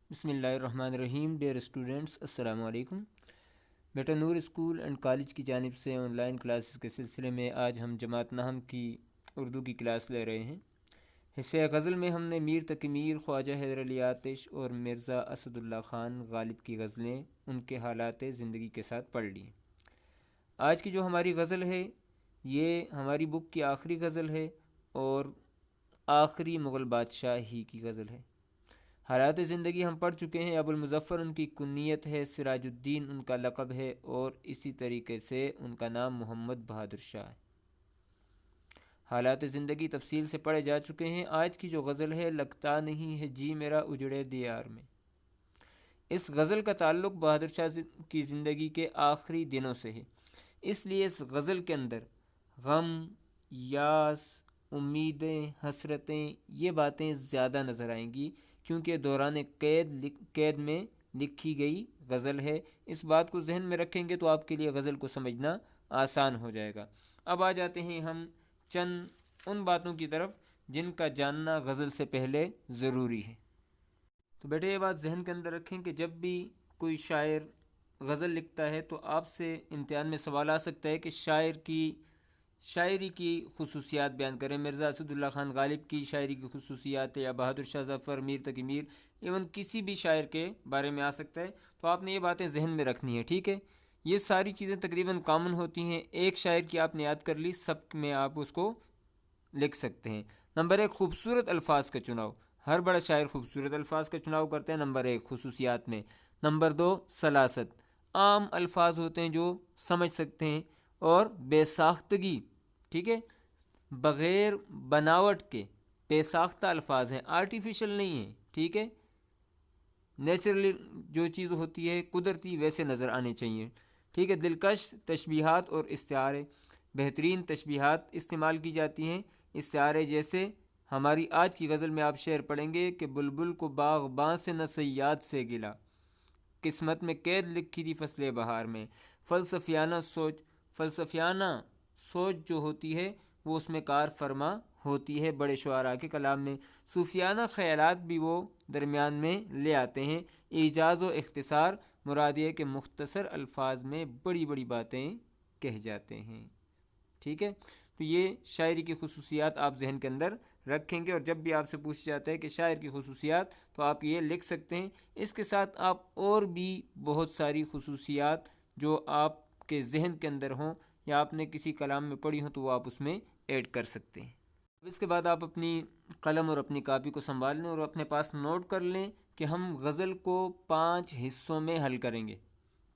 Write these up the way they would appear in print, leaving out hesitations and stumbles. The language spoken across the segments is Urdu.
بسم اللہ الرحمن الرحیم. ڈیئر اسٹوڈنٹس، السلام علیکم. بیٹا نور اسکول اینڈ کالج کی جانب سے آن لائن کلاسز کے سلسلے میں آج ہم جماعت نحم کی اردو کی کلاس لے رہے ہیں. حصہ غزل میں ہم نے میر تقی میر، خواجہ حیدر علی آتش اور مرزا اسد اللہ خان غالب کی غزلیں ان کے حالات زندگی کے ساتھ پڑھ لی. آج کی جو ہماری غزل ہے یہ ہماری بک کی آخری غزل ہے اور آخری مغل بادشاہ ہی کی غزل ہے. حالات زندگی ہم پڑھ چکے ہیں. ابو المظفر ان کی کنیت ہے، سراج الدین ان کا لقب ہے اور اسی طریقے سے ان کا نام محمد بہادر شاہ ہے. حالات زندگی تفصیل سے پڑھے جا چکے ہیں. آج کی جو غزل ہے، لگتا نہیں ہے جی میرا اجڑے دیار میں. اس غزل کا تعلق بہادر شاہ کی زندگی کے آخری دنوں سے ہے، اس لیے اس غزل کے اندر غم، یاس، امیدیں، حسرتیں، یہ باتیں زیادہ نظر آئیں گی کیونکہ دوران قید میں لکھی گئی غزل ہے. اس بات کو ذہن میں رکھیں گے تو آپ کے لیے غزل کو سمجھنا آسان ہو جائے گا. اب آ جاتے ہیں ہم چند ان باتوں کی طرف جن کا جاننا غزل سے پہلے ضروری ہے. تو بیٹے یہ بات ذہن کے اندر رکھیں کہ جب بھی کوئی شاعر غزل لکھتا ہے تو آپ سے امتحان میں سوال آ سکتا ہے کہ شاعری کی خصوصیات بیان کریں. مرزا اسد اللہ خان غالب کی شاعری کی خصوصیات یا بہادر شاہ ظفر، میر تقی میر، ایون کسی بھی شاعر کے بارے میں آ سکتا ہے. تو آپ نے یہ باتیں ذہن میں رکھنی ہے، ٹھیک ہے. یہ ساری چیزیں تقریباً کامن ہوتی ہیں. ایک شاعر کی آپ نے یاد کر لی، سب میں آپ اس کو لکھ سکتے ہیں. نمبر 1، خوبصورت الفاظ کا چناؤ. ہر بڑا شاعر خوبصورت الفاظ کا چناؤ کرتے ہیں، نمبر 1 خصوصیات میں. نمبر 2 سلاست، عام الفاظ ہوتے ہیں جو سمجھ سکتے ہیں. اور بے ساختگی، ٹھیک ہے، بغیر بناوٹ کے بے ساختہ الفاظ ہیں، آرٹیفیشل نہیں ہیں، ٹھیک ہے. نیچرلی جو چیز ہوتی ہے قدرتی ویسے نظر آنے چاہیے، ٹھیک ہے. دلکش تشبیہات اور استعارے، بہترین تشبیہات استعمال کی جاتی ہیں. استعارے جیسے ہماری آج کی غزل میں آپ شعر پڑھیں گے کہ بلبل کو باغباں سے نہ صیاد سے گلا، قسمت میں قید لکھی تھی فصل بہار میں. فلسفیانہ سوچ جو ہوتی ہے وہ اس میں کار فرما ہوتی ہے بڑے شعراء کے کلام میں. صوفیانہ خیالات بھی وہ درمیان میں لے آتے ہیں. ایجاز و اختصار، مراد یہ کہ مختصر الفاظ میں بڑی بڑی باتیں کہہ جاتے ہیں، ٹھیک ہے. تو یہ شاعری کی خصوصیات آپ ذہن کے اندر رکھیں گے، اور جب بھی آپ سے پوچھ جاتا ہے کہ شاعر کی خصوصیات تو آپ یہ لکھ سکتے ہیں. اس کے ساتھ آپ اور بھی بہت ساری خصوصیات جو آپ کے ذہن کے اندر ہوں یا آپ نے کسی کلام میں پڑھی ہوں تو وہ آپ اس میں ایڈ کر سکتے ہیں. اس کے بعد آپ اپنی قلم اور اپنی کاپی کو سنبھال لیں اور اپنے پاس نوٹ کر لیں کہ ہم غزل کو 5 حصوں میں حل کریں گے.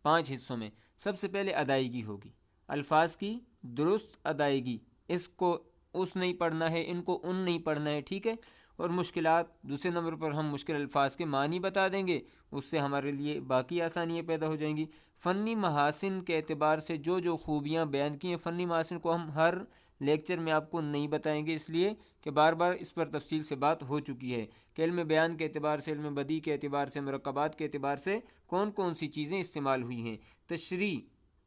5 حصوں میں سب سے پہلے ادائیگی ہوگی، الفاظ کی درست ادائیگی. اس کو اس نہیں پڑھنا ہے، ان کو ان نہیں پڑھنا ہے، ٹھیک ہے. اور مشکلات، دوسرے نمبر پر ہم مشکل الفاظ کے معنی بتا دیں گے، اس سے ہمارے لیے باقی آسانیاں پیدا ہو جائیں گی. فنی محاسن کے اعتبار سے جو جو خوبیاں بیان کی ہیں، فنی محاسن کو ہم ہر لیکچر میں آپ کو نہیں بتائیں گے، اس لیے کہ بار بار اس پر تفصیل سے بات ہو چکی ہے کہ علم بیان کے اعتبار سے، علم بدیع کے اعتبار سے، مرکبات کے اعتبار سے کون کون سی چیزیں استعمال ہوئی ہیں. تشریح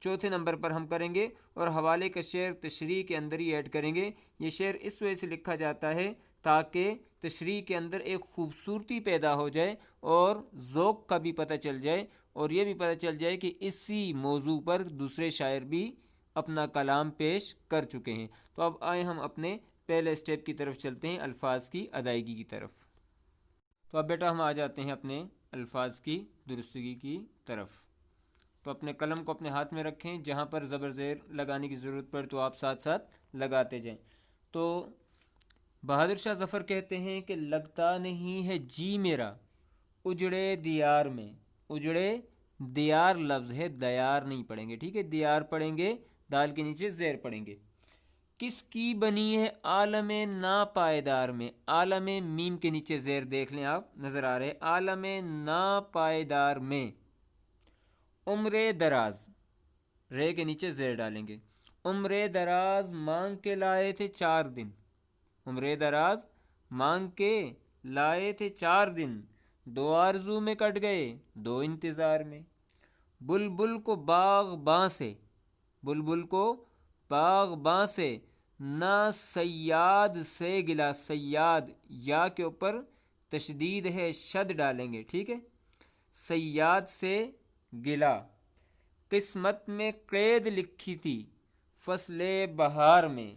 چوتھے نمبر پر ہم کریں گے، اور حوالے کا شعر تشریح کے اندر ہی ایڈ کریں گے. یہ شعر اس وجہ سے لکھا جاتا ہے تاکہ تشریح کے اندر ایک خوبصورتی پیدا ہو جائے اور ذوق کا بھی پتہ چل جائے، اور یہ بھی پتہ چل جائے کہ اسی موضوع پر دوسرے شاعر بھی اپنا کلام پیش کر چکے ہیں. تو اب آئیں ہم اپنے پہلے اسٹیپ کی طرف چلتے ہیں، الفاظ کی ادائیگی کی طرف. تو اب بیٹا ہم آ جاتے ہیں اپنے الفاظ کی درستگی کی طرف. تو اپنے قلم کو اپنے ہاتھ میں رکھیں، جہاں پر زبر زیر لگانے کی ضرورت پڑے تو آپ ساتھ ساتھ لگاتے جائیں. تو بہادر شاہ ظفر کہتے ہیں کہ لگتا نہیں ہے جی میرا اجڑے دیار میں. اجڑے دیار لفظ ہے، دیار نہیں پڑھیں گے، ٹھیک ہے، دیار پڑھیں گے، دال کے نیچے زیر پڑھیں گے. کس کی بنی ہے عالم ناپائیدار میں. عالم میم کے نیچے زیر دیکھ لیں، آپ نظر آ رہے، عالم ناپائیدار میں. عمر دراز، رے کے نیچے زیر ڈالیں گے. عمر دراز مانگ کے لائے تھے 4 دن. عمر دراز مانگ کے لائے تھے 4 دن، 2 آرزو میں کٹ گئے 2 انتظار میں. بلبل کو باغباں سے، بلبل کو باغباں سے، نہ صیاد سے گلا. صیاد یا کے اوپر تشدید ہے، شد ڈالیں گے، ٹھیک ہے. صیاد سے گلا، قسمت میں قید لکھی تھی فصل بہار میں،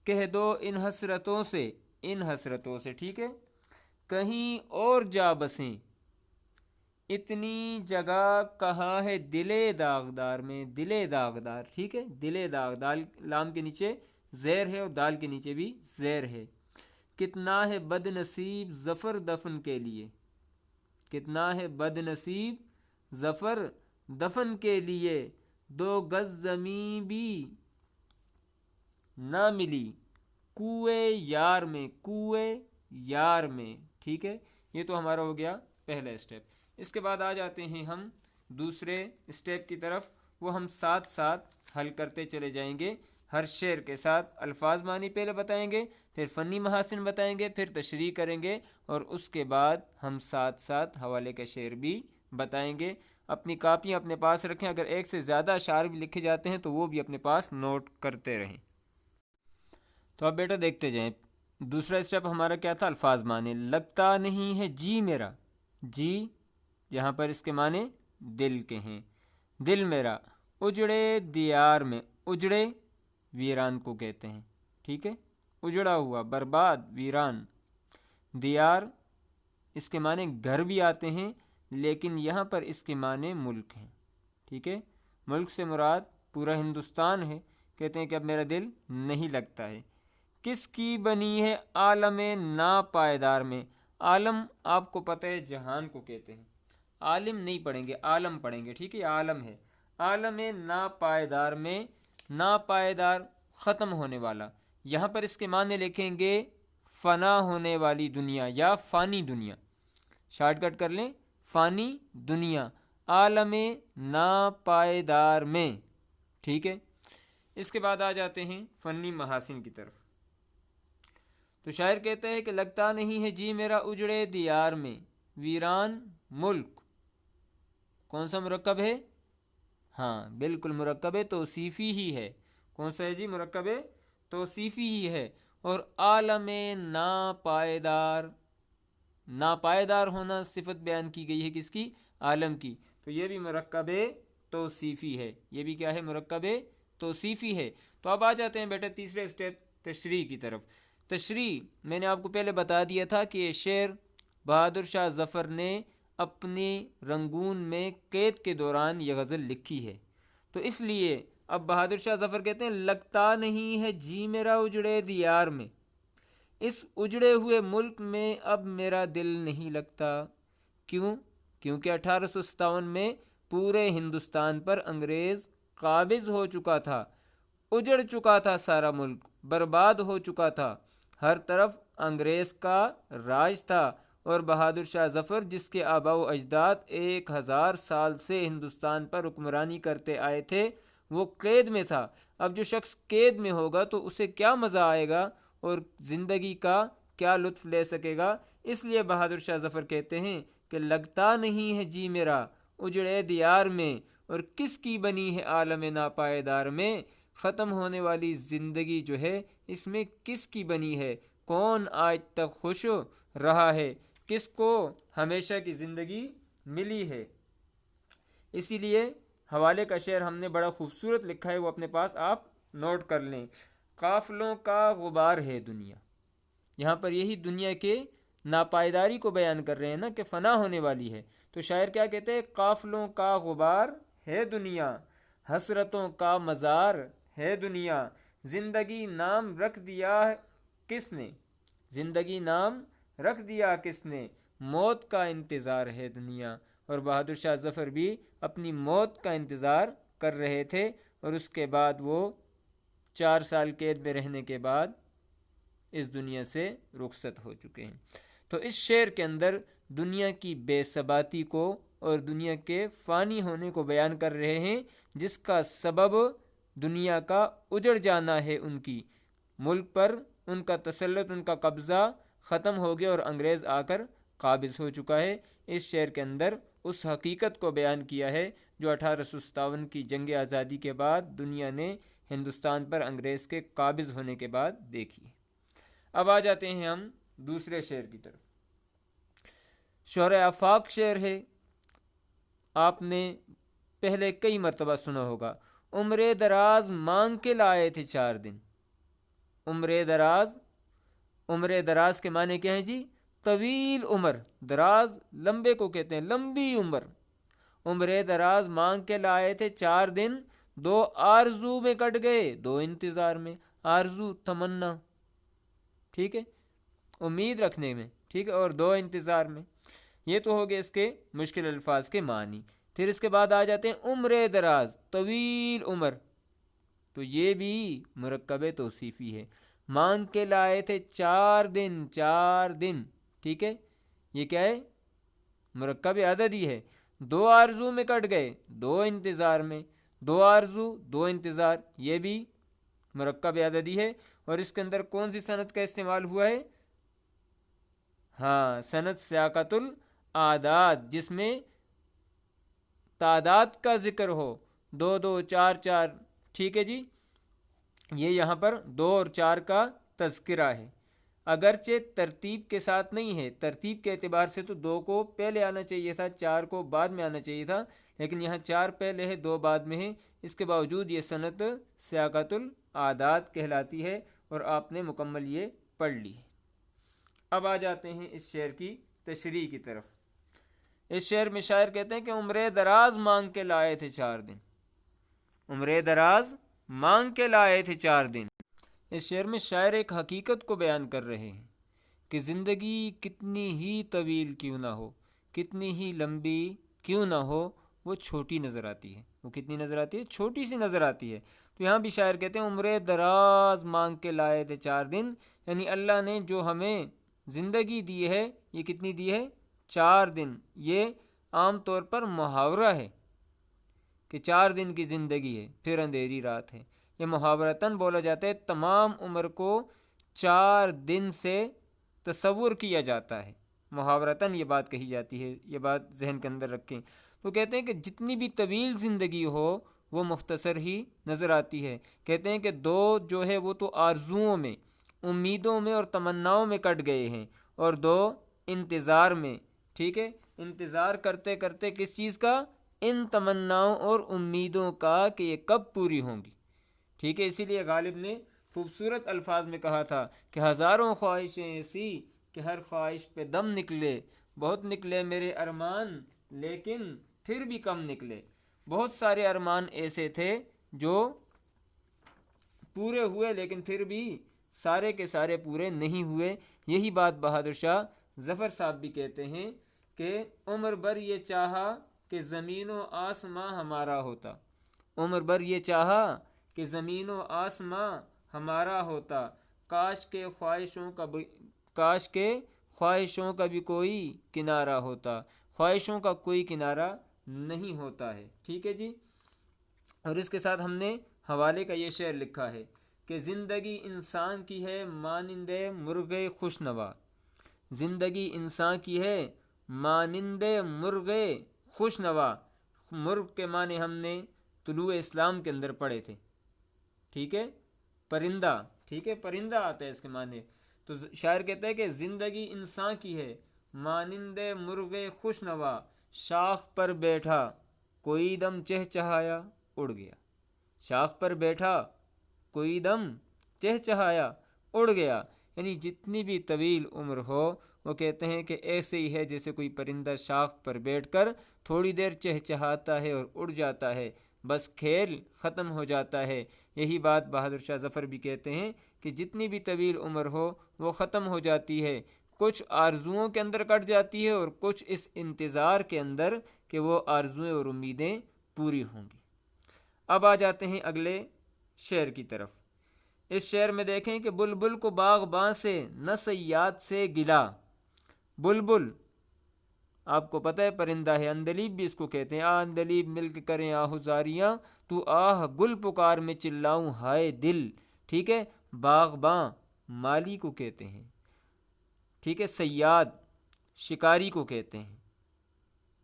کہہ دو ان حسرتوں سے ٹھیک ہے کہیں اور جا بسیں، اتنی جگہ کہاں ہے دل داغدار میں، دل داغدار ٹھیک ہے، دل داغدار، لام کے نیچے زیر ہے اور دال کے نیچے بھی زیر ہے، کتنا ہے بد نصیب ظفر دفن کے لیے، کتنا ہے بد نصیب ظفر دفن کے لیے، 2 گز زمیں بھی نہ ملی کوئے یار میں ٹھیک ہے۔ یہ تو ہمارا ہو گیا پہلا اسٹیپ۔ اس کے بعد آ جاتے ہیں ہم دوسرے اسٹیپ کی طرف، وہ ہم ساتھ ساتھ حل کرتے چلے جائیں گے، ہر شعر کے ساتھ الفاظ معنی پہلے بتائیں گے، پھر فنی محاسن بتائیں گے، پھر تشریح کریں گے، اور اس کے بعد ہم ساتھ ساتھ حوالے کا شعر بھی بتائیں گے۔ اپنی کاپیاں اپنے پاس رکھیں، اگر ایک سے زیادہ اشعار بھی لکھے جاتے ہیں تو وہ بھی اپنے پاس نوٹ کرتے رہیں۔ تو اب بیٹا دیکھتے جائیں، دوسرا اسٹیپ ہمارا کیا تھا؟ الفاظ معنی۔ لگتا نہیں ہے جی میرا، جی یہاں پر اس کے معنی دل کے ہیں، دل میرا اجڑے دیار میں، اجڑے ویران کو کہتے ہیں ٹھیک ہے، اجڑا ہوا، برباد، ویران۔ دیار اس کے معنی گھر بھی آتے ہیں، لیکن یہاں پر اس کے معنی ملک ہیں ٹھیک ہے، ملک سے مراد پورا ہندوستان ہے۔ کہتے ہیں کہ اب میرا دل نہیں لگتا ہے۔ کس کی بنی ہے عالم ناپائیدار میں، عالم آپ کو پتہ ہے جہان کو کہتے ہیں، عالم نہیں پڑھیں گے، عالم پڑھیں گے ٹھیک ہے، عالم ہے، عالم ناپائیدار میں، ناپائیدار ختم ہونے والا، یہاں پر اس کے معنی لکھیں گے فنا ہونے والی دنیا یا فانی دنیا، شارٹ کٹ کر لیں، فانی دنیا، عالم ناپائیدار میں ٹھیک ہے۔ اس کے بعد آ جاتے ہیں فنی محاسن کی طرف۔ تو شاعر کہتا ہے کہ لگتا نہیں ہے جی میرا اجڑے دیار میں، ویران ملک، کون سا مرکب ہے؟ ہاں بالکل مرکب توصیفی ہی ہے، کون سا ہے جی؟ مرکب توصیفی ہی ہے، اور عالم ناپائیدار، ناپائیدار ہونا صفت بیان کی گئی ہے کس کی؟ عالم کی، تو یہ بھی مرکب توصیفی ہے، یہ بھی کیا ہے؟ مرکب توصیفی ہے۔ تو اب آ جاتے ہیں بیٹا تیسرے اسٹیپ تشریح کی طرف۔ تشریح میں نے آپ کو پہلے بتا دیا تھا کہ یہ شعر بہادر شاہ ظفر نے اپنے رنگون میں قید کے دوران یہ غزل لکھی ہے، تو اس لیے اب بہادر شاہ ظفر کہتے ہیں لگتا نہیں ہے جی میرا اجڑے دیار میں، اس اجڑے ہوئے ملک میں اب میرا دل نہیں لگتا۔ کیوں؟ کیونکہ 1857 میں پورے ہندوستان پر انگریز قابض ہو چکا تھا، اجڑ چکا تھا سارا ملک، برباد ہو چکا تھا، ہر طرف انگریز کا راج تھا، اور بہادر شاہ ظفر جس کے آباء و اجداد 1000 سال سے ہندوستان پر حکمرانی کرتے آئے تھے، وہ قید میں تھا۔ اب جو شخص قید میں ہوگا تو اسے کیا مزہ آئے گا اور زندگی کا کیا لطف لے سکے گا؟ اس لیے بہادر شاہ ظفر کہتے ہیں کہ لگتا نہیں ہے جی میرا اجڑے دیار میں، اور کس کی بنی ہے عالم ناپائیدار میں، ختم ہونے والی زندگی جو ہے اس میں کس کی بنی ہے، کون آج تک خوش رہا ہے، کس کو ہمیشہ کی زندگی ملی ہے۔ اسی لیے حوالے کا شعر ہم نے بڑا خوبصورت لکھا ہے، وہ اپنے پاس آپ نوٹ کر لیں۔ قافلوں کا غبار ہے دنیا، یہاں پر یہی دنیا کے ناپائیداری کو بیان کر رہے ہیں نا کہ فنا ہونے والی ہے، تو شاعر کیا کہتے ہیں؟ قافلوں کا غبار ہے دنیا، حسرتوں کا مزار ہے دنیا، زندگی نام رکھ دیا کس نے، زندگی نام رکھ دیا کس نے، موت کا انتظار ہے دنیا۔ اور بہادر شاہ ظفر بھی اپنی موت کا انتظار کر رہے تھے، اور اس کے بعد وہ 4 سال قید میں رہنے کے بعد اس دنیا سے رخصت ہو چکے ہیں۔ تو اس شعر کے اندر دنیا کی بے ثباتی کو اور دنیا کے فانی ہونے کو بیان کر رہے ہیں، جس کا سبب دنیا کا اجڑ جانا ہے، ان کی ملک پر ان کا تسلط، ان کا قبضہ ختم ہو گیا اور انگریز آ کر قابض ہو چکا ہے۔ اس شعر کے اندر اس حقیقت کو بیان کیا ہے جو 1857 کی جنگ آزادی کے بعد دنیا نے ہندوستان پر انگریز کے قابض ہونے کے بعد دیکھی۔ اب آ جاتے ہیں ہم دوسرے شعر کی طرف۔ شعر آفاق شعر ہے، آپ نے پہلے کئی مرتبہ سنا ہوگا، عمر دراز مانگ کے لائے تھے 4 دن۔ عمر دراز کے معنی کیا ہیں جی؟ طویل عمر، دراز لمبے کو کہتے ہیں، لمبی عمر۔ عمر دراز مانگ کے لائے تھے 4 دن، 2 آرزو میں کٹ گئے، 2 انتظار میں۔ آرزو تمنا، ٹھیک ہے، امید رکھنے میں، ٹھیک ہے، اور 2 انتظار میں۔ یہ تو ہو گئے اس کے مشکل الفاظ کے معنی۔ پھر اس کے بعد آ جاتے ہیں عمر دراز، طویل عمر، تو یہ بھی مرکب توصیفی ہے۔ مانگ کے لائے تھے 4 دن، 4 دن، ٹھیک ہے، یہ کیا ہے؟ مرکب عددی ہے۔ 2 آرزو میں کٹ گئے، 2 انتظار میں، 2 آرزو 2 انتظار، یہ بھی مرکب عددی ہے۔ اور اس کے اندر کون سی صنعت کا استعمال ہوا ہے؟ ہاں، صنعت سیاقۃ الاعداد، جس میں تعداد کا ذکر ہو، 2 2 4 4، ٹھیک ہے جی۔ یہ یہاں پر 2 اور 4 کا تذکرہ ہے، اگرچہ ترتیب کے ساتھ نہیں ہے۔ ترتیب کے اعتبار سے تو 2 کو پہلے آنا چاہیے تھا، 4 کو بعد میں آنا چاہیے تھا، لیکن یہاں 4 پہلے ہے، 2 بعد میں ہے۔ اس کے باوجود یہ صنعت سیاقۃ الاعداد کہلاتی ہے، اور آپ نے مکمل یہ پڑھ لی ہے۔ اب آ جاتے ہیں اس شعر کی تشریح کی طرف۔ اس شعر میں شاعر کہتے ہیں کہ عمر دراز مانگ کے لائے تھے 4 دن، عمر دراز مانگ کے لائے تھے 4 دن۔ اس شعر میں شاعر ایک حقیقت کو بیان کر رہے ہیں کہ زندگی کتنی ہی طویل کیوں نہ ہو، کتنی ہی لمبی کیوں نہ ہو، وہ چھوٹی نظر آتی ہے۔ وہ کتنی نظر آتی ہے؟ چھوٹی سی نظر آتی ہے۔ تو یہاں بھی شاعر کہتے ہیں عمر دراز مانگ کے لائے تھے 4 دن، یعنی اللہ نے جو ہمیں زندگی دی ہے، یہ کتنی دی ہے؟ 4 دن۔ یہ عام طور پر محاورہ ہے کہ 4 دن کی زندگی ہے، پھر اندھیری رات ہے۔ یہ محاورتاً بولا جاتا ہے، تمام عمر کو 4 دن سے تصور کیا جاتا ہے، محاورتاً یہ بات کہی جاتی ہے، یہ بات ذہن کے اندر رکھیں۔ تو کہتے ہیں کہ جتنی بھی طویل زندگی ہو وہ مختصر ہی نظر آتی ہے۔ کہتے ہیں کہ 2 جو ہے وہ تو آرزوؤں میں، امیدوں میں اور تمناؤں میں کٹ گئے ہیں، اور 2 انتظار میں، ٹھیک ہے، انتظار کرتے کرتے کس چیز کا؟ ان تمناؤں اور امیدوں کا کہ یہ کب پوری ہوں گی، ٹھیک ہے۔ اسی لیے غالب نے خوبصورت الفاظ میں کہا تھا کہ ہزاروں خواہشیں ایسی کہ ہر خواہش پہ دم نکلے، بہت نکلے میرے ارمان لیکن پھر بھی کم نکلے۔ بہت سارے ارمان ایسے تھے جو پورے ہوئے لیکن پھر بھی سارے کے سارے پورے نہیں ہوئے۔ یہی بات بہادر شاہ ظفر صاحب بھی کہتے ہیں کہ عمر بھر یہ چاہا کہ زمین و آسماں ہمارا ہوتا، عمر بھر یہ چاہا کہ زمین و آسماں ہمارا ہوتا، کاش کے خواہشوں کا بھی کوئی کنارہ ہوتا، خواہشوں کا کوئی کنارہ نہیں ہوتا ہے، ٹھیک ہے جی۔ اور اس کے ساتھ ہم نے حوالے کا یہ شعر لکھا ہے کہ زندگی انسان کی ہے مانند مرغ خوش نوا، زندگی انسان کی ہے مانند مرغ خوش نوا۔ مرغ کے معنی ہم نے طلوع اسلام کے اندر پڑھے تھے، ٹھیک ہے، پرندہ، ٹھیک ہے، پرندہ آتا ہے اس کے معنی۔ تو شاعر کہتا ہے کہ زندگی انسان کی ہے مانند مرغ خوش نوا، شاخ پر بیٹھا کوئی دم چہچہایا اڑ گیا، شاخ پر بیٹھا کوئی دم چہچہایا اڑ گیا، یعنی جتنی بھی طویل عمر ہو، وہ کہتے ہیں کہ ایسے ہی ہے جیسے کوئی پرندہ شاخ پر بیٹھ کر تھوڑی دیر چہچہاتا ہے اور اڑ جاتا ہے، بس کھیل ختم ہو جاتا ہے۔ یہی بات بہادر شاہ ظفر بھی کہتے ہیں کہ جتنی بھی طویل عمر ہو وہ ختم ہو جاتی ہے، کچھ آرزوؤں کے اندر کٹ جاتی ہے اور کچھ اس انتظار کے اندر کہ وہ آرزویں اور امیدیں پوری ہوں گی۔ اب آ جاتے ہیں اگلے شعر کی طرف۔ اس شعر میں دیکھیں کہ بلبل کو باغباں سے نہ صیاد سے گلا، بلبل آپ کو پتہ ہے پرندہ ہے، اندلیب بھی اس کو کہتے ہیں، آ اندلیب مل کے کریں آہوزاریاں، تو آہ گل پکار میں چلاؤں ہائے دل، ٹھیک ہے۔ باغباں مالی کو کہتے ہیں، ٹھیک ہے، صیاد شکاری کو کہتے ہیں،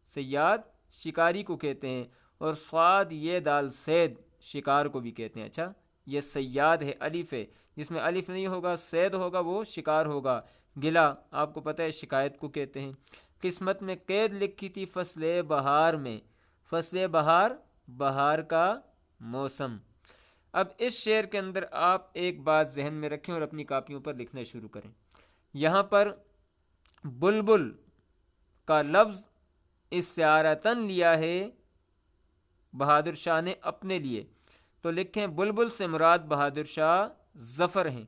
صیاد شکاری کو کہتے ہیں، اور صاد یہ دال صید شکار کو بھی کہتے ہیں۔ اچھا، یہ صیاد ہے، الف ہے، جس میں الف نہیں ہوگا صید ہوگا وہ شکار ہوگا۔ گلا آپ کو پتہ ہے شکایت کو کہتے ہیں۔ قسمت میں قید لکھی تھی فصل بہار میں، فصل بہار، بہار کا موسم۔ اب اس شعر کے اندر آپ ایک بات ذہن میں رکھیں اور اپنی کاپیوں پر لکھنا شروع کریں۔ یہاں پر بلبل کا لفظ استعارتاً لیا ہے بہادر شاہ نے اپنے لیے، تو لکھیں بلبل سے مراد بہادر شاہ ظفر ہیں،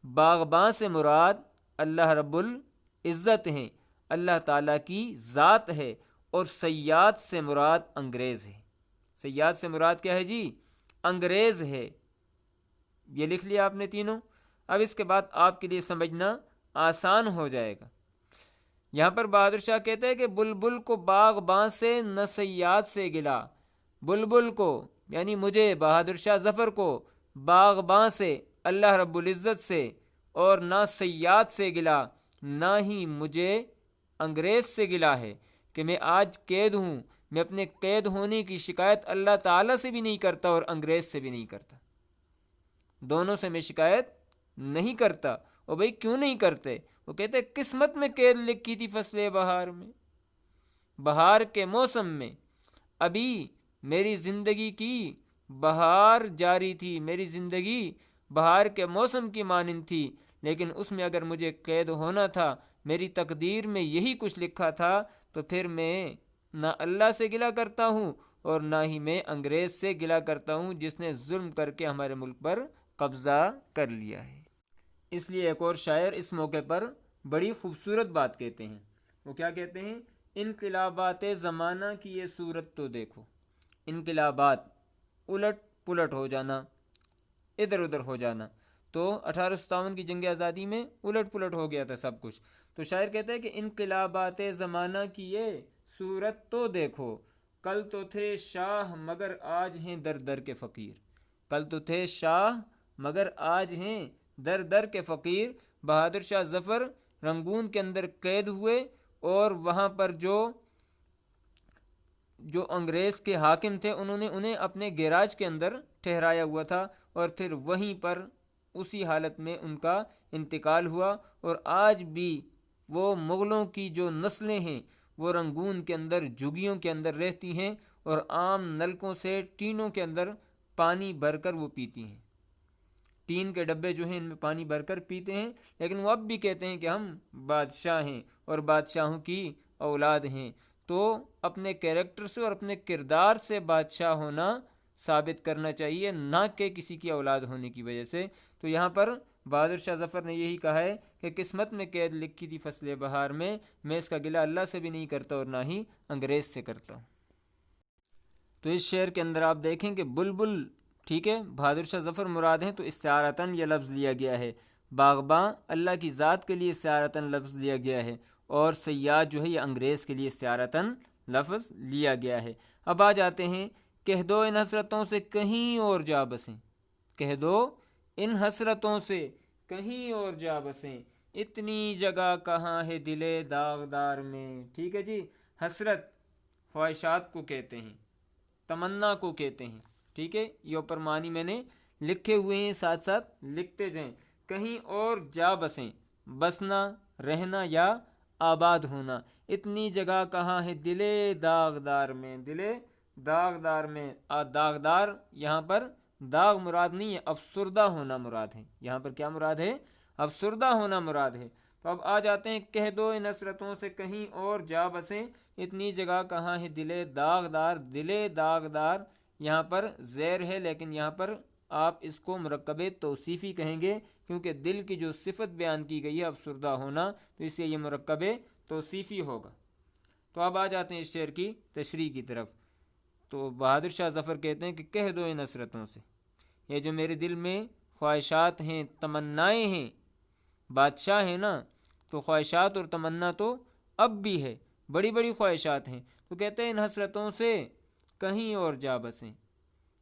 باغباں سے مراد اللہ رب العزت ہیں، اللہ تعالیٰ کی ذات ہے، اور صیاد سے مراد انگریز ہے۔ صیاد سے مراد کیا ہے جی؟ انگریز ہے۔ یہ لکھ لیا آپ نے تینوں۔ اب اس کے بعد آپ کے لیے سمجھنا آسان ہو جائے گا۔ یہاں پر بہادر شاہ کہتے ہیں کہ بلبل کو باغباں سے نہ صیاد سے گلا، بلبل کو یعنی مجھے بہادر شاہ ظفر کو باغباں سے اللہ رب العزت سے اور نہ صیاد سے گلا، نہ ہی مجھے انگریز سے گلا ہے کہ میں آج قید ہوں۔ میں اپنے قید ہونے کی شکایت اللہ تعالیٰ سے بھی نہیں کرتا اور انگریز سے بھی نہیں کرتا، دونوں سے میں شکایت نہیں کرتا۔ اور بھئی کیوں نہیں کرتے؟ وہ کہتے قسمت میں قید لکھی تھی فصل بہار میں، بہار کے موسم میں، ابھی میری زندگی کی بہار جاری تھی، میری زندگی بہار کے موسم کی مانند تھی، لیکن اس میں اگر مجھے قید ہونا تھا، میری تقدیر میں یہی کچھ لکھا تھا، تو پھر میں نہ اللہ سے گلہ کرتا ہوں اور نہ ہی میں انگریز سے گلہ کرتا ہوں جس نے ظلم کر کے ہمارے ملک پر قبضہ کر لیا ہے۔ اس لیے ایک اور شاعر اس موقع پر بڑی خوبصورت بات کہتے ہیں۔ وہ کیا کہتے ہیں؟ انقلابات زمانہ کی یہ صورت تو دیکھو۔ انقلابات الٹ پلٹ ہو جانا، ادھر ادھر ہو جانا، تو 1857 کی جنگ آزادی میں الٹ پلٹ ہو گیا تھا سب کچھ۔ تو شاعر کہتا ہے کہ انقلابات زمانہ کی یہ صورت تو دیکھو، کل تو تھے شاہ مگر آج ہیں در در کے فقیر، کل تو تھے شاہ مگر آج ہیں در در کے فقیر۔ بہادر شاہ ظفر رنگون کے اندر قید ہوئے اور وہاں پر جو انگریز کے حاکم تھے انہوں نے انہیں اپنے گیراج کے اندر ٹھہرایا ہوا تھا، اور پھر وہیں پر اسی حالت میں ان کا انتقال ہوا۔ اور آج بھی وہ مغلوں کی جو نسلیں ہیں وہ رنگون کے اندر جھگیوں کے اندر رہتی ہیں اور عام نلکوں سے ٹینوں کے اندر پانی بھر کر وہ پیتی ہیں، ٹین کے ڈبے جو ہیں ان میں پانی بھر کر پیتے ہیں، لیکن وہ اب بھی کہتے ہیں کہ ہم بادشاہ ہیں اور بادشاہوں کی اولاد ہیں۔ تو اپنے کیریکٹر سے اور اپنے کردار سے بادشاہ ہونا ثابت کرنا چاہیے، نہ کہ کسی کی اولاد ہونے کی وجہ سے۔ تو یہاں پر بہادر شاہ ظفر نے یہی کہا ہے کہ قسمت میں قید لکھی تھی فصل بہار میں اس کا گلہ اللہ سے بھی نہیں کرتا اور نہ ہی انگریز سے کرتا ہوں۔ تو اس شعر کے اندر آپ دیکھیں کہ بلبل ٹھیک ہے بہادر شاہ ظفر مراد ہیں، تو استعارتاً یہ لفظ لیا گیا ہے، باغباں اللہ کی ذات کے لیے استعارتاً لفظ لیا گیا ہے، اور صیاد جو ہے یہ انگریز کے لیے استعارتاً لفظ لیا گیا ہے۔ اب آ جاتے ہیں کہہ دو ان حسرتوں سے کہیں اور جا بسیں، کہہ دو ان حسرتوں سے کہیں اور جا بسیں، اتنی جگہ کہاں ہے دل داغدار میں۔ ٹھیک ہے جی، حسرت خواہشات کو کہتے ہیں، تمنا کو کہتے ہیں۔ ٹھیک ہے، یہ اوپر معنی میں نے لکھے ہوئے ہیں، ساتھ ساتھ لکھتے جائیں۔ کہیں اور جا بسیں، بسنا، رہنا یا آباد ہونا۔ اتنی جگہ کہاں ہے دل داغدار میں، دل داغدار میں۔ داغدار یہاں پر داغ مراد نہیں ہے، افسردہ ہونا مراد ہے۔ یہاں پر کیا مراد ہے؟ افسردہ ہونا مراد ہے۔ تو اب آ جاتے ہیں کہہ دو ان حسرتوں سے کہیں اور جا بسیں، اتنی جگہ کہاں ہے دل داغدار۔ دل داغدار یہاں پر زیر ہے، لیکن یہاں پر آپ اس کو مرکب توصیفی کہیں گے، کیونکہ دل کی جو صفت بیان کی گئی ہے افسردہ ہونا، تو اس لیے یہ مرکب توصیفی ہوگا۔ تو اب آ جاتے ہیں اس شعر کی تشریح کی طرف۔ تو بہادر شاہ ظفر کہتے ہیں کہ کہہ دو ان حسرتوں سے، یہ جو میرے دل میں خواہشات ہیں، تمنائیں ہیں، بادشاہ ہیں نا، تو خواہشات اور تمنا تو اب بھی ہے، بڑی بڑی خواہشات ہیں۔ تو کہتے ہیں ان حسرتوں سے کہیں اور جا بسیں،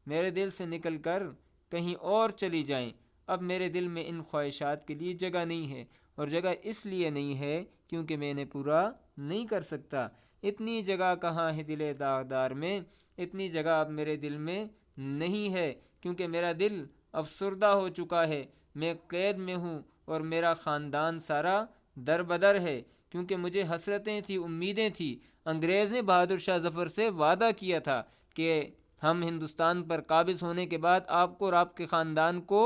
میرے دل سے نکل کر کہیں اور چلی جائیں۔ اب میرے دل میں ان خواہشات کے لیے جگہ نہیں ہے، اور جگہ اس لیے نہیں ہے کیونکہ میں انہیں پورا نہیں کر سکتا۔ اتنی جگہ کہاں ہے دل داغدار میں، اتنی جگہ اب میرے دل میں نہیں ہے، کیونکہ میرا دل افسردہ ہو چکا ہے، میں قید میں ہوں اور میرا خاندان سارا در بدر ہے۔ کیونکہ مجھے حسرتیں تھیں، امیدیں تھیں۔ انگریز نے بہادر شاہ ظفر سے وعدہ کیا تھا کہ ہم ہندوستان پر قابض ہونے کے بعد آپ کو اور آپ کے خاندان کو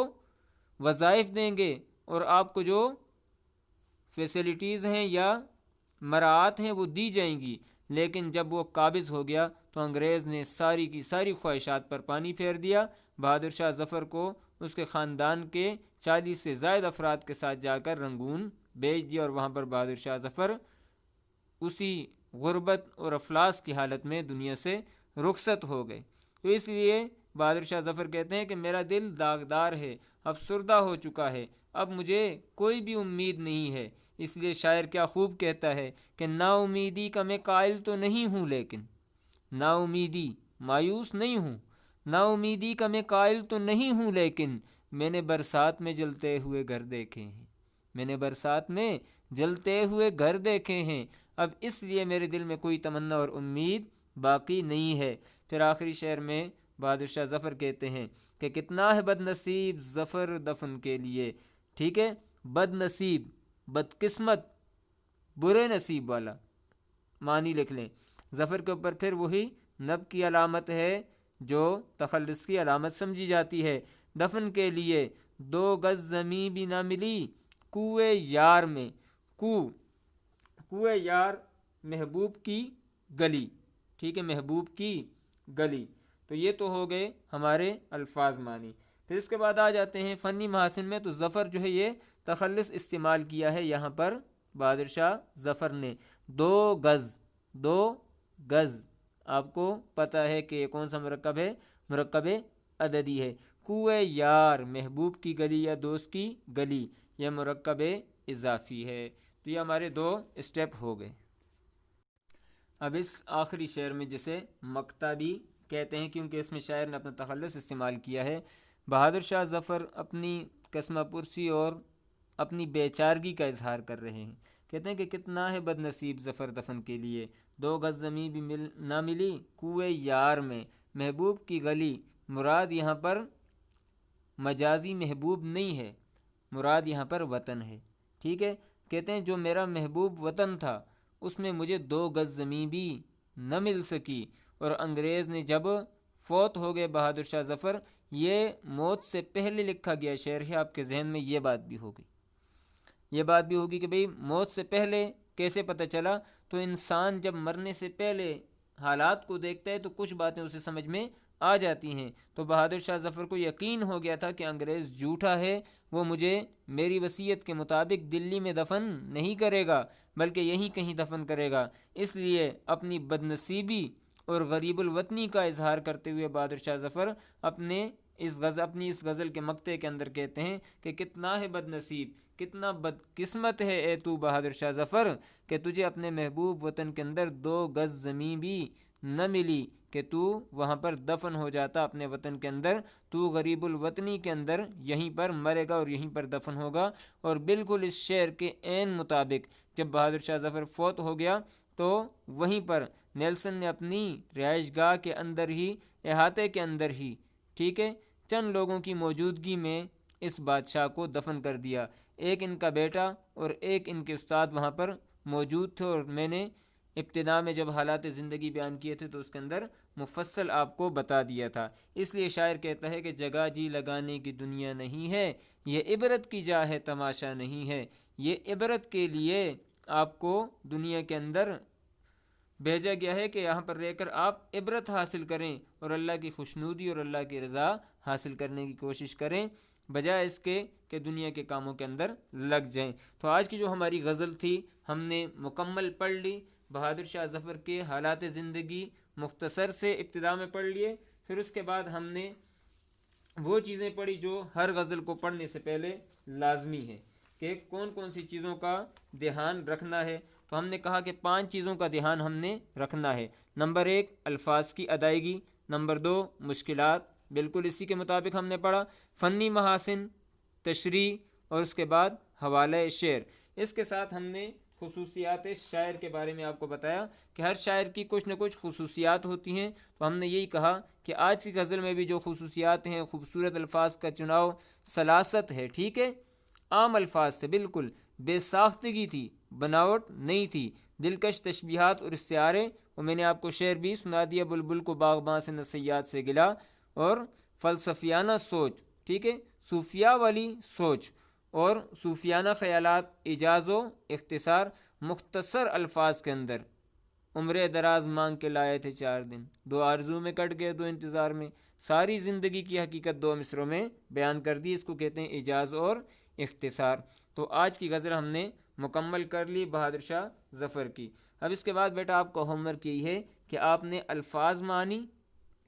وظائف دیں گے اور آپ کو جو فیسلٹیز ہیں یا مراعات ہیں وہ دی جائیں گی۔ لیکن جب وہ قابض ہو گیا تو انگریز نے ساری کی ساری خواہشات پر پانی پھیر دیا۔ بہادر شاہ ظفر کو اس کے خاندان کے 40 سے زائد افراد کے ساتھ جا کر رنگون بھیج دیا، اور وہاں پر بہادر شاہ ظفر اسی غربت اور افلاس کی حالت میں دنیا سے رخصت ہو گئے۔ تو اس لیے بہادر شاہ ظفر کہتے ہیں کہ میرا دل داغدار ہے، افسردہ ہو چکا ہے، اب مجھے کوئی بھی امید نہیں ہے۔ اس لیے شاعر کیا خوب کہتا ہے کہ نا امیدی کا میں قائل تو نہیں ہوں، لیکن نا امیدی مایوس نہیں ہوں، نا امیدی کا میں قائل تو نہیں ہوں، لیکن میں نے برسات میں جلتے ہوئے گھر دیکھے ہیں، میں نے برسات میں جلتے ہوئے گھر دیکھے ہیں، اب اس لیے میرے دل میں کوئی تمنا اور امید باقی نہیں ہے۔ پھر آخری شعر میں بہادر شاہ ظفر کہتے ہیں کہ کتنا ہے بد نصیب ظفر دفن کے لیے، ٹھیک ہے، بد نصیب، بدقسمت، برے نصیب والا معنی لکھ لیں۔ ظفر کے اوپر پھر وہی نب کی علامت ہے جو تخلص کی علامت سمجھی جاتی ہے۔ دفن کے لیے 2 گز زمیں بھی نہ ملی کوئے یار میں، کوئے یار محبوب کی گلی، ٹھیک ہے، محبوب کی گلی۔ تو یہ تو ہو گئے ہمارے الفاظ معنی۔ پھر اس کے بعد آ جاتے ہیں فنی محاسن میں۔ تو ظفر جو ہے یہ تخلص استعمال کیا ہے یہاں پر بہادر شاہ ظفر نے۔ 2 گز آپ کو پتہ ہے کہ کون سا مرکب ہے، مرکب عددی ہے۔ کوئے یار محبوب کی گلی یا دوست کی گلی، یہ مرکب اضافی ہے۔ تو یہ ہمارے 2 اسٹیپ ہو گئے۔ اب اس آخری شعر میں جسے مقطع بھی کہتے ہیں کیونکہ اس میں شاعر نے اپنا تخلص استعمال کیا ہے، بہادر شاہ ظفر اپنی قسمہ پرسی اور اپنی بے چارگی کا اظہار کر رہے ہیں۔ کہتے ہیں کہ کتنا ہے بد نصیب ظفر دفن کے لیے، 2 گز زمیں بھی نہ ملی کوئے یار میں، محبوب کی گلی۔ مراد یہاں پر مجازی محبوب نہیں ہے، مراد یہاں پر وطن ہے، ٹھیک ہے۔ کہتے ہیں جو میرا محبوب وطن تھا اس میں مجھے 2 گز زمیں بھی نہ مل سکی، اور انگریز نے جب فوت ہو گئے بہادر شاہ ظفر، یہ موت سے پہلے لکھا گیا شعر ہے، آپ کے ذہن میں یہ بات بھی ہوگی، یہ بات بھی ہوگی کہ بھئی موت سے پہلے کیسے پتہ چلا؟ تو انسان جب مرنے سے پہلے حالات کو دیکھتا ہے تو کچھ باتیں اسے سمجھ میں آ جاتی ہیں۔ تو بہادر شاہ ظفر کو یقین ہو گیا تھا کہ انگریز جھوٹا ہے، وہ مجھے میری وصیت کے مطابق دلی میں دفن نہیں کرے گا بلکہ یہیں کہیں دفن کرے گا۔ اس لیے اپنی بدنصیبی اور غریب الوطنی کا اظہار کرتے ہوئے بہادر شاہ ظفر اپنی اس غزل کے مقطع کے اندر کہتے ہیں کہ کتنا ہے بد نصیب، کتنا بدقسمت ہے اے تو بہادر شاہ ظفر کہ تجھے اپنے محبوب وطن کے اندر 2 گز زمیں بھی نہ ملی کہ تو وہاں پر دفن ہو جاتا اپنے وطن کے اندر، تو غریب الوطنی کے اندر یہیں پر مرے گا اور یہیں پر دفن ہوگا۔ اور بالکل اس شعر کے عین مطابق جب بہادر شاہ ظفر فوت ہو گیا تو وہیں پر نیلسن نے اپنی رہائش گاہ کے اندر ہی، احاطے کے اندر ہی، ٹھیک ہے، چند لوگوں کی موجودگی میں اس بادشاہ کو دفن کر دیا۔ ایک ان کا بیٹا اور ایک ان کے استاد وہاں پر موجود تھے، اور میں نے ابتدا میں جب حالات زندگی بیان کیے تھے تو اس کے اندر مفصل آپ کو بتا دیا تھا۔ اس لیے شاعر کہتا ہے کہ جگہ جی لگانے کی دنیا نہیں ہے، یہ عبرت کی جا ہے تماشا نہیں ہے۔ یہ عبرت کے لیے آپ کو دنیا کے اندر بھیجا گیا ہے کہ یہاں پر رہ کر آپ عبرت حاصل کریں اور اللہ کی خوشنودی اور اللہ کی رضا حاصل کرنے کی کوشش کریں، بجائے اس کے کہ دنیا کے کاموں کے اندر لگ جائیں۔ تو آج کی جو ہماری غزل تھی ہم نے مکمل پڑھ لی، بہادر شاہ ظفر کے حالات زندگی مختصر سے ابتدا میں پڑھ لیے، پھر اس کے بعد ہم نے وہ چیزیں پڑھی جو ہر غزل کو پڑھنے سے پہلے لازمی ہے کہ کون کون سی چیزوں کا دھیان رکھنا ہے۔ تو ہم نے کہا کہ 5 چیزوں کا دھیان ہم نے رکھنا ہے۔ نمبر 1 الفاظ کی ادائیگی، نمبر 2 مشکلات، بالکل اسی کے مطابق ہم نے پڑھا، فنی محاسن، تشریح، اور اس کے بعد حوالہ شعر۔ اس کے ساتھ ہم نے خصوصیات شاعر کے بارے میں آپ کو بتایا کہ ہر شاعر کی کچھ نہ کچھ خصوصیات ہوتی ہیں۔ تو ہم نے یہی کہا کہ آج کی غزل میں بھی جو خصوصیات ہیں، خوبصورت الفاظ کا چناؤ، سلاست ہے، ٹھیک ہے، عام الفاظ تھے، بالکل بے ساختگی تھی، بناوٹ نہیں تھی، دلکش تشبیہات اور استعارے، اور میں نے آپ کو شعر بھی سنا دیا، بلبل کو باغباں سے نصیحت سے گلا، اور فلسفیانہ سوچ، ٹھیک ہے، صوفیہ والی سوچ اور صوفیانہ خیالات، اعجاز و اختصار، مختصر الفاظ کے اندر، عمر دراز مانگ کے لائے تھے 4 دن، 2 آرزو میں کٹ گئے 2 انتظار میں، ساری زندگی کی حقیقت 2 مصروں میں بیان کر دی، اس کو کہتے ہیں اعجاز اور اختصار۔ تو آج کی غزل ہم نے مکمل کر لی بہادر شاہ ظفر کی۔ اب اس کے بعد بیٹا آپ کا ہوم ورک یہی ہے کہ آپ نے الفاظ معنی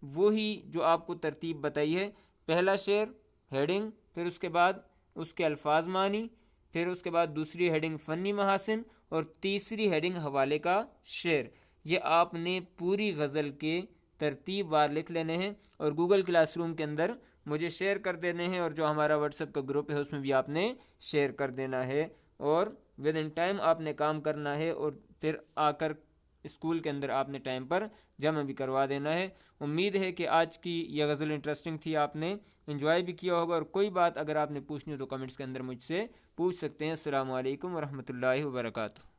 وہی جو آپ کو ترتیب بتائی ہے، پہلا شعر ہیڈنگ، پھر اس کے بعد اس کے الفاظ معنی، پھر اس کے بعد دوسری ہیڈنگ فنی محاسن، اور تیسری ہیڈنگ حوالے کا شعر، یہ آپ نے پوری غزل کے ترتیب وار لکھ لینے ہیں اور گوگل کلاس روم کے اندر مجھے شیئر کر دینے ہیں، اور جو ہمارا واٹس ایپ کا گروپ ہے اس میں بھی آپ نے شیئر کر دینا ہے، اور ود ان ٹائم آپ نے کام کرنا ہے، اور پھر آ کر اسکول کے اندر آپ نے ٹائم پر جمع بھی کروا دینا ہے۔ امید ہے کہ آج کی یہ غزل انٹرسٹنگ تھی، آپ نے انجوائے بھی کیا ہوگا، اور کوئی بات اگر آپ نے پوچھنی ہو تو کمنٹس کے اندر مجھ سے پوچھ سکتے ہیں۔ السلام علیکم ورحمۃ اللہ وبرکاتہ۔